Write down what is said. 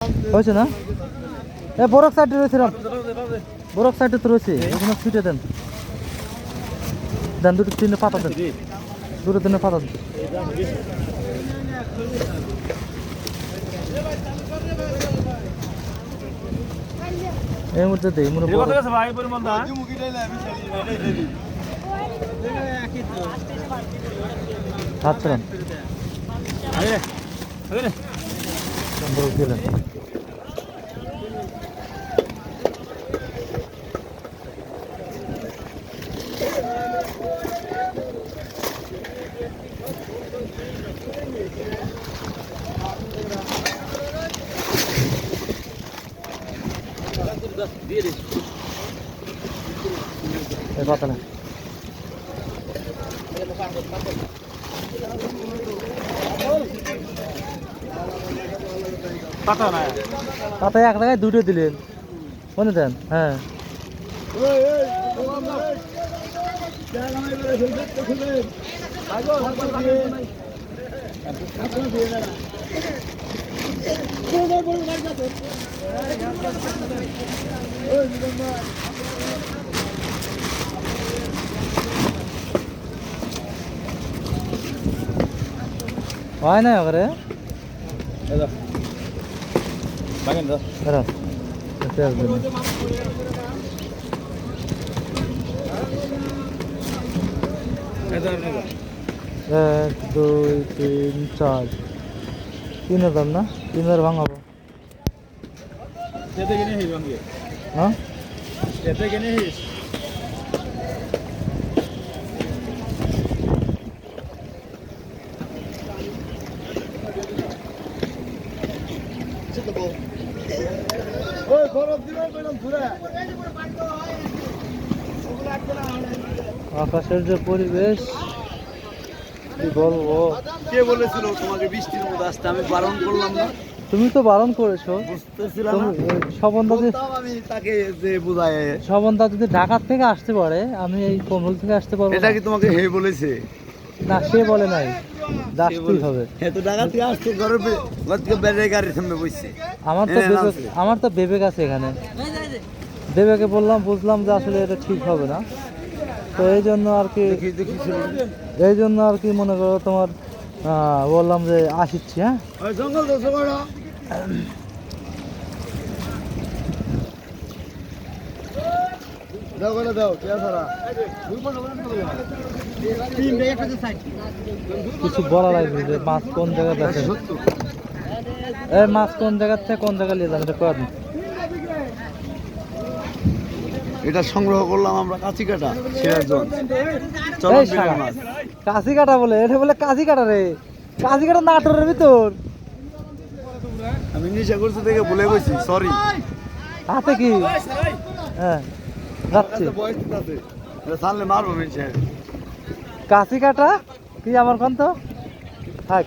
হয়েছে না? এ বরফ সাইডে রয়েছে, বরফ সাইডে তো রয়েছে, ওখানে ছুটে দেন, দেন দুটো তিনটে পাতা দেন, দুটো তিনটে পাতা দেন। এই মুহূর্তে দেই মনে পড়ে আচ্ছা বরফ দিলেন। কথা না পাতা এক জায়গায় দুটো দিলেন, মনে দেন। হ্যাঁ হয় না করে এক দুই তিন চার, 3000 না, 3000 ভাঙাবো। হ্যাঁ আকাশের যে পরিবেশ কি বলবো। কে বলেছিল তোমাকে বৃষ্টির মধ্যে আসতে? আমি বারণ করলাম না? তুমি তো বারণ করেছো। বুঝতেছিলাম না আমি তাকে যে বুঝায়। শবনদা যদি ঢাকার থেকে আসতে পারে, আমি এই কমল থেকে আসতে পারবো। এটা কি তোমাকে হে বলেছে? না, সে বলে নাই, আসতেই হবে। হ্যাঁ তো ঢাকা থেকে আসতে ঘরে বেড়ে গাড়ির সামনে বসছে। আমার তো বিবেক আছে এখানে। বিবেকে বললাম, বুঝলাম যে আসলে এটা ঠিক হবে না, তো এই জন্য আর কি, এই জন্য আর কি মনে করো তোমার বললাম যে আসিচ্ছি। হ্যাঁ জঙ্গল কিছু বলা লাগবে যে মাছ কোন জায়গায় আছে, এই মাছ কোন জায়গার থেকে কোন জায়গায় নিয়ে যান, এটা করেন। এটা সংগ্রহ করলাম আমরা কাঁচিকাটা, সিরাজগঞ্জ। কাঁচি কাটা বলে, এটা বলে কাঁচি কাটা রে, কাঁচি কাটা নাটোরের ভিতর। আমি নিশা করছি থেকে ভুলে গেছি, সরি। হাতে কি? হ্যাঁ যাচ্ছি, মারবো মিশে। কাঁচি কাটা কি আমার কন্ত থাক।